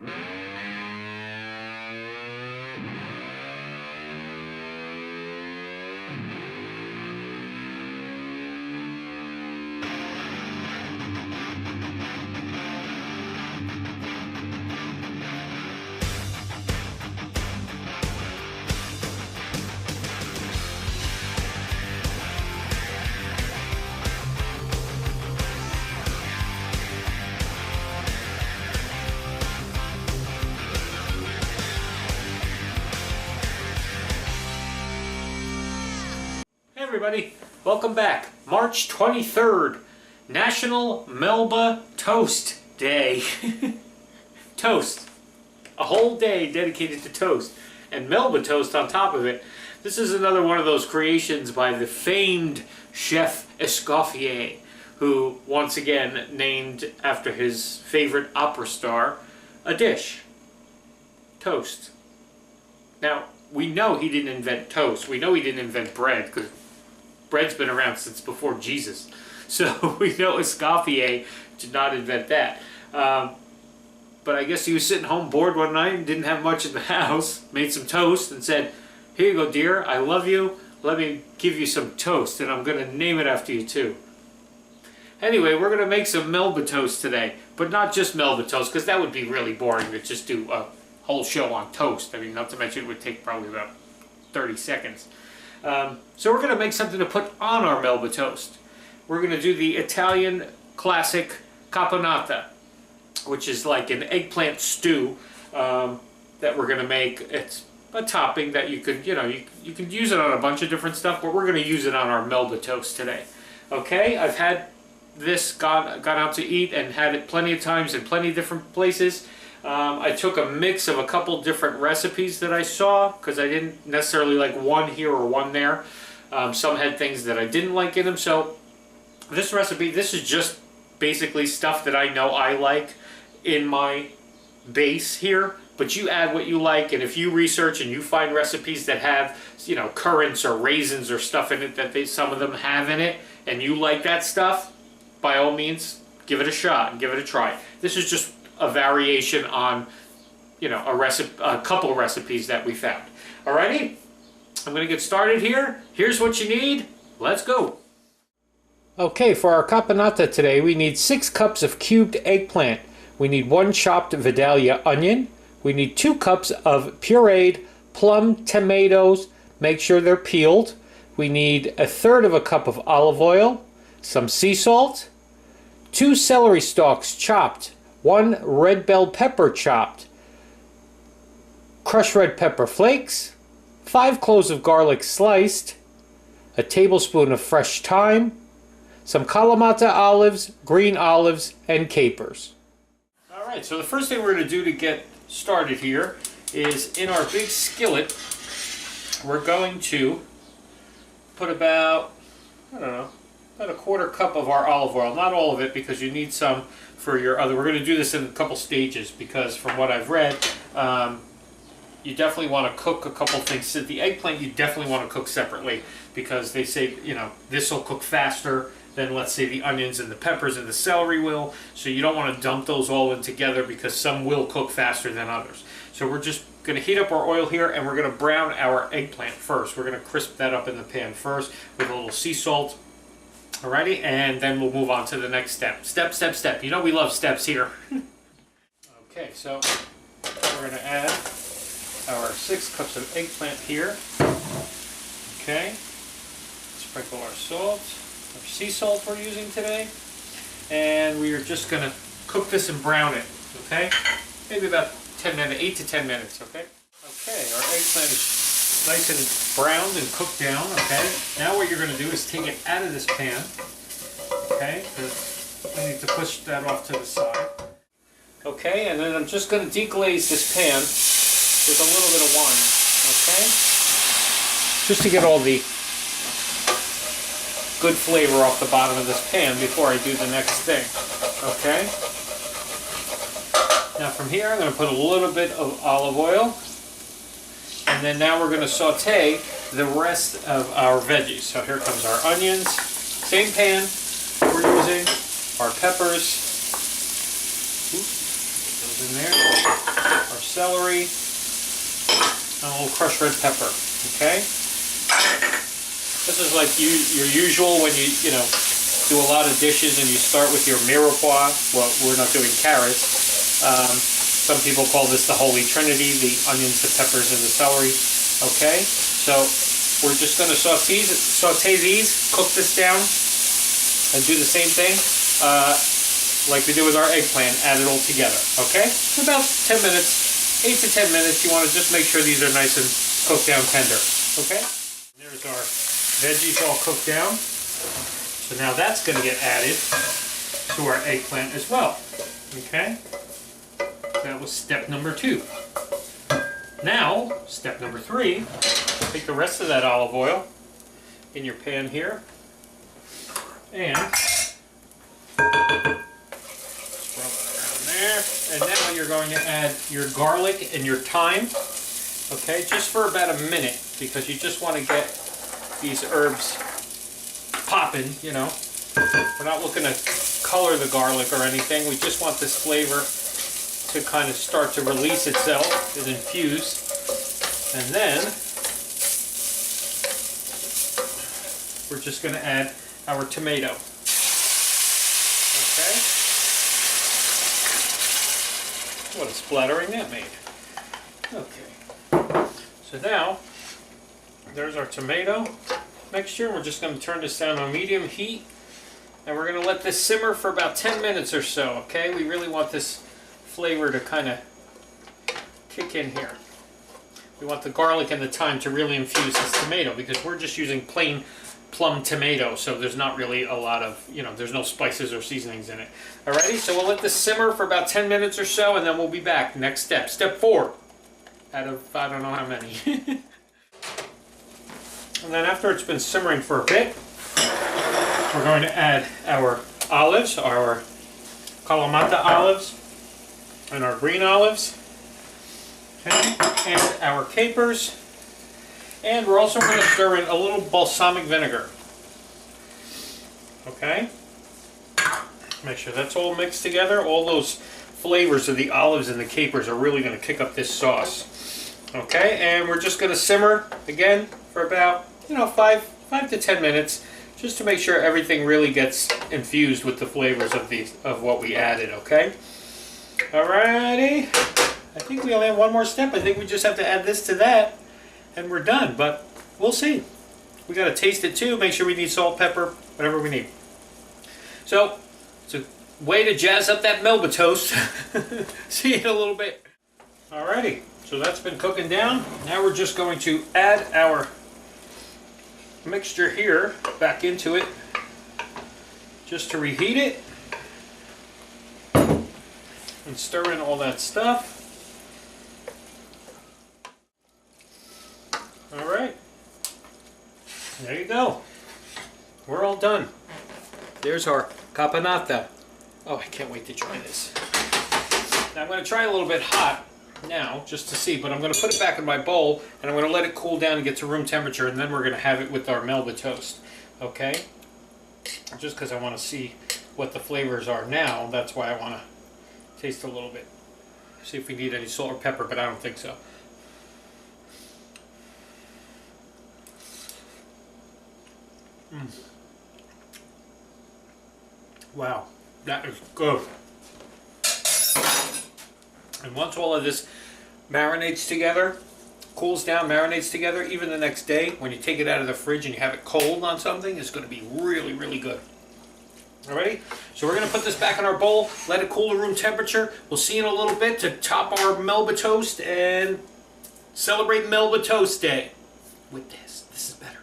Hey everybody, welcome back. March 23rd, National Melba Toast Day. Toast. A whole day dedicated to toast. And Melba toast on top of it. This is another one of those creations by the famed chef Escoffier, who once again named after his favorite opera star a dish. Toast. Now, we know he didn't invent toast. We know he didn't invent bread, because bread's been around since before Jesus. So we know Escoffier did not invent that. But I guess he was sitting home bored one night and didn't have much in the house, made some toast and said, "Here you go, dear, I love you. Let me give you some toast, and I'm going to name it after you too." Anyway, we're going to make some Melba toast today. But not just Melba toast, because that would be really boring to just do a whole show on toast. I mean, not to mention it would take probably about 30 seconds. So we're going to make something to put on our Melba toast. We're going to do the Italian classic caponata, which is like an eggplant stew that we're going to make. It's a topping that you could, you can use it on a bunch of different stuff, but we're going to use it on our Melba toast today. Okay, I've had this, gone out to eat and had it plenty of times in plenty of different places. I took a mix of a couple different recipes that I saw, because I didn't necessarily like one here or one there. Some had things that I didn't like in them, so this recipe, this is just basically stuff that I know I like in my base here, but you add what you like, and if you research and you find recipes that have, currants or raisins or stuff in it that some of them have in it, and you like that stuff, by all means, give it a shot and give it a try. This is just a variation on, a couple recipes that we found. Alrighty, I'm going to get started here. Here's what you need. Let's go. Okay, for our caponata today, we need 6 cups of cubed eggplant. We need 1 chopped Vidalia onion. We need 2 cups of pureed plum tomatoes. Make sure they're peeled. We need 1/3 of a cup of olive oil, some sea salt, 2 celery stalks chopped, 1 red bell pepper chopped, crushed red pepper flakes, 5 cloves of garlic sliced, a tablespoon of fresh thyme, some Kalamata olives, green olives, and capers. Alright, so the first thing we're going to do to get started here is in our big skillet, we're going to put about, about 1/4 cup of our olive oil. Not all of it, because you need some for your other. We're going to do this in a couple stages, because from what I've read, you definitely want to cook a couple things. So the eggplant you definitely want to cook separately, because they say, this will cook faster than, let's say, the onions and the peppers and the celery will. So you don't want to dump those all in together, because some will cook faster than others. So we're just going to heat up our oil here, and we're going to brown our eggplant first. We're going to crisp that up in the pan first with a little sea salt. Alrighty, and then we'll move on to the next step. Step, step, step. You know we love steps here. Okay, so we're going to add our 6 cups of eggplant here. Okay, sprinkle our salt, our sea salt we're using today, and we are just going to cook this and brown it. Okay, maybe about 10 minutes, 8 to 10 minutes. Okay. Okay, our eggplant is nice and browned and cooked down. Okay, now what you're going to do is take it out of this pan. Okay, I need to push that off to the side. Okay, and then I'm just going to deglaze this pan with a little bit of wine. Okay, just to get all the good flavor off the bottom of this pan before I do the next thing. Okay, now from here I'm going to put a little bit of olive oil. And then now we're going to saute the rest of our veggies. So here comes our onions, same pan we're using, our peppers, oops, get those in there, celery, and a little crushed red pepper. Okay? This is like your usual when you know, do a lot of dishes and you start with your mirepoix. Well, we're not doing carrots. Some people call this the Holy Trinity, the onions, the peppers, and the celery. Okay, so we're just going to saute these, cook this down, and do the same thing like we do with our eggplant, add it all together. Okay, for about 10 minutes, 8 to 10 minutes, you want to just make sure these are nice and cooked down tender. Okay, there's our veggies all cooked down. So now that's going to get added to our eggplant as well. Okay? That was step number 2. Now, step number 3, take the rest of that olive oil in your pan here and rub it around there. And now you're going to add your garlic and your thyme. Okay? Just for about a minute, because you just want to get these herbs popping, you know. We're not looking to color the garlic or anything. We just want this flavor to kind of start to release itself and infuse. And then we're just going to add our tomato. Okay. What a splattering that made. Okay. So now there's our tomato mixture. We're just going to turn this down on medium heat, and we're going to let this simmer for about 10 minutes or so. Okay, we really want this flavor to kind of kick in here. We want the garlic and the thyme to really infuse this tomato, because we're just using plain plum tomato, so there's not really a lot of, you know, there's no spices or seasonings in it. Alrighty, so we'll let this simmer for about 10 minutes or so, and then we'll be back. Next step, step 4 out of I don't know how many. And then after it's been simmering for a bit, we're going to add our olives, our Kalamata olives, and our green olives, okay, and our capers, and we're also going to stir in a little balsamic vinegar. Okay? Make sure that's all mixed together. All those flavors of the olives and the capers are really going to kick up this sauce. Okay, and we're just going to simmer again for about, you know, 5 to 10 minutes, just to make sure everything really gets infused with the flavors of what we added. Okay. Alrighty. I think we only have one more step. I think we just have to add this to that, and we're done. But we'll see. We got to taste it too. Make sure we need salt, pepper, whatever we need. So it's a way to jazz up that Melba toast. See you in a little bit. Alrighty. So that's been cooking down. Now we're just going to add our mixture here back into it, just to reheat it and stir in all that stuff. Alright, there you go. We're all done. There's our caponata. Oh, I can't wait to try this. Now I'm going to try a little bit hot now, just to see, but I'm going to put it back in my bowl, and I'm going to let it cool down and get to room temperature, and then we're going to have it with our Melba toast. Okay? Just because I want to see what the flavors are now, that's why I want to taste a little bit. See if we need any salt or pepper, but I don't think so. Wow, that is good. And once all of this marinates together, cools down, marinates together, even the next day, when you take it out of the fridge and you have it cold on something, it's going to be really, really good. Alrighty? So we're going to put this back in our bowl, let it cool to room temperature. We'll see you in a little bit to top our Melba toast and celebrate Melba Toast Day with this. This is better.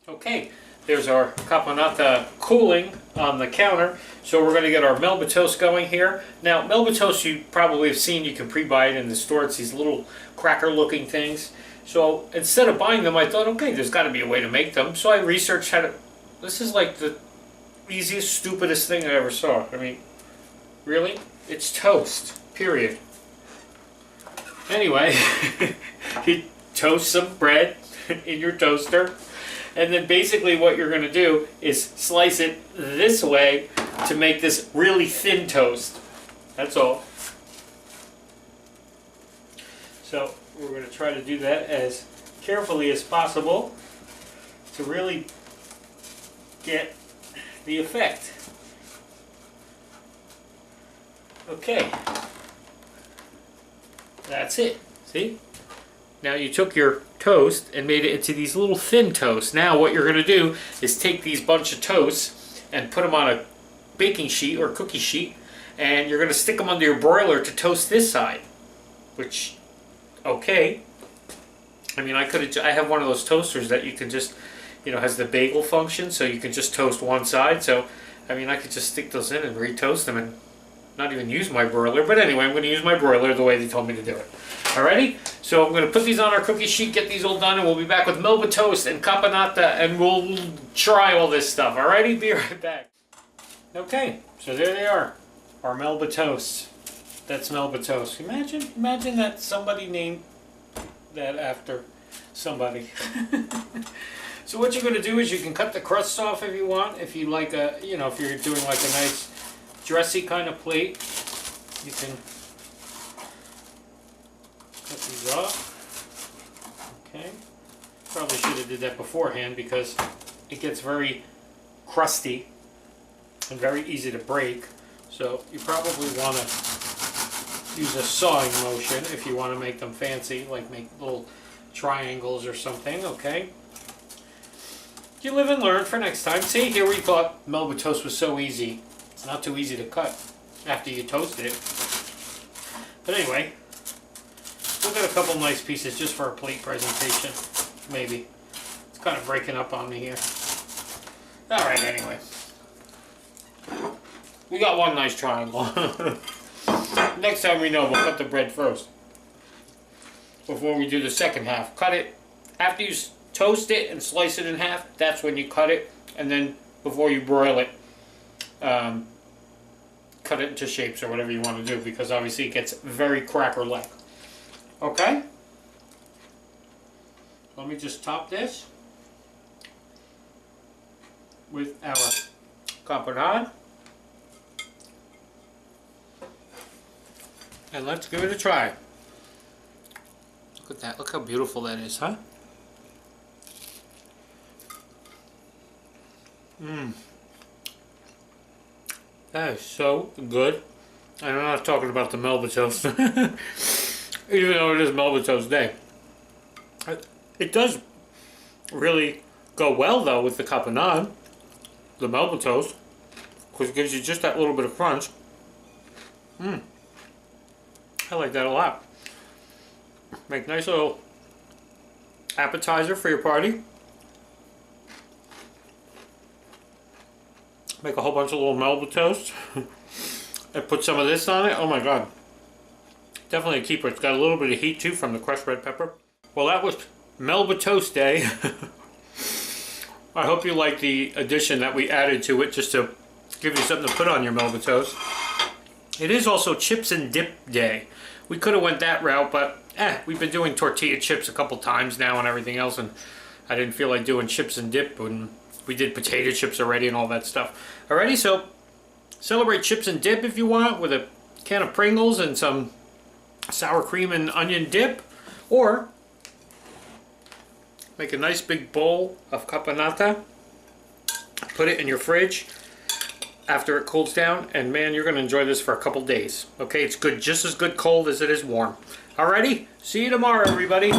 Okay, there's our caponata cooling on the counter. So we're going to get our Melba toast going here. Now, Melba toast, you probably have seen, you can pre-buy it in the store. It's these little cracker-looking things. So instead of buying them, I thought, okay, there's got to be a way to make them. So I researched how to. This is like the easiest, stupidest thing I ever saw. I mean, really? It's toast, period. Anyway, you toast some bread in your toaster, and then basically what you're going to do is slice it this way to make this really thin toast. That's all. So we're going to try to do that as carefully as possible to really get the effect. Okay, that's it. See? Now you took your toast and made it into these little thin toasts. Now what you're going to do is take these bunch of toasts and put them on a baking sheet or cookie sheet, and you're going to stick them under your broiler to toast this side. Which, okay. I mean, I have one of those toasters that you can just, you know, has the bagel function, so you can just toast one side. So, I mean, I could just stick those in and re-toast them and not even use my broiler. But anyway, I'm going to use my broiler the way they told me to do it. Alrighty? So I'm going to put these on our cookie sheet, get these all done, and we'll be back with Melba toast and caponata, and we'll try all this stuff. Alrighty? Be right back. Okay, so there they are. Our Melba toasts. That's Melba toast. Imagine that somebody named that after somebody. So what you're going to do is you can cut the crusts off if you want. If you like a, you know, if you're doing like a nice dressy kind of plate, you can cut these off. Okay. Probably should have did that beforehand because it gets very crusty and very easy to break. So you probably want to use a sawing motion if you want to make them fancy, like make little triangles or something, okay? You live and learn for next time. See, here we thought Melba toast was so easy. It's not too easy to cut after you toast it. But anyway, we'll get a couple nice pieces just for a plate presentation, maybe. It's kind of breaking up on me here. Alright, anyway. We got one nice triangle. Next time we know, we'll cut the bread first. Before we do the second half. Cut it after you toast it and slice it in half. That's when you cut it. And then before you broil it, cut it into shapes or whatever you want to do. Because obviously it gets very cracker-like. Okay? Let me just top this with our caponade. And let's give it a try. Look at that. Look how beautiful that is, huh? Mmm. That is so good. And I'm not talking about the Melba toast. Even though it is Melba toast day. It does really go well, though, with the caponade. The Melba toast. Because it gives you just that little bit of crunch. Mmm. I like that a lot. Make nice little appetizer for your party. Make a whole bunch of little Melba toast. And put some of this on it. Oh my god. Definitely a keeper. It's got a little bit of heat too from the crushed red pepper. Well, that was Melba toast day. I hope you like the addition that we added to it just to give you something to put on your Melba toast. It is also chips and dip day. We could have went that route, but we've been doing tortilla chips a couple times now and everything else, and I didn't feel like doing chips and dip when we did potato chips already and all that stuff. Alrighty, so celebrate chips and dip if you want with a can of Pringles and some sour cream and onion dip, or make a nice big bowl of caponata, put it in your fridge after it cools down, and man, you're going to enjoy this for a couple days. Okay, it's good, just as good cold as it is warm. Alrighty, see you tomorrow, everybody.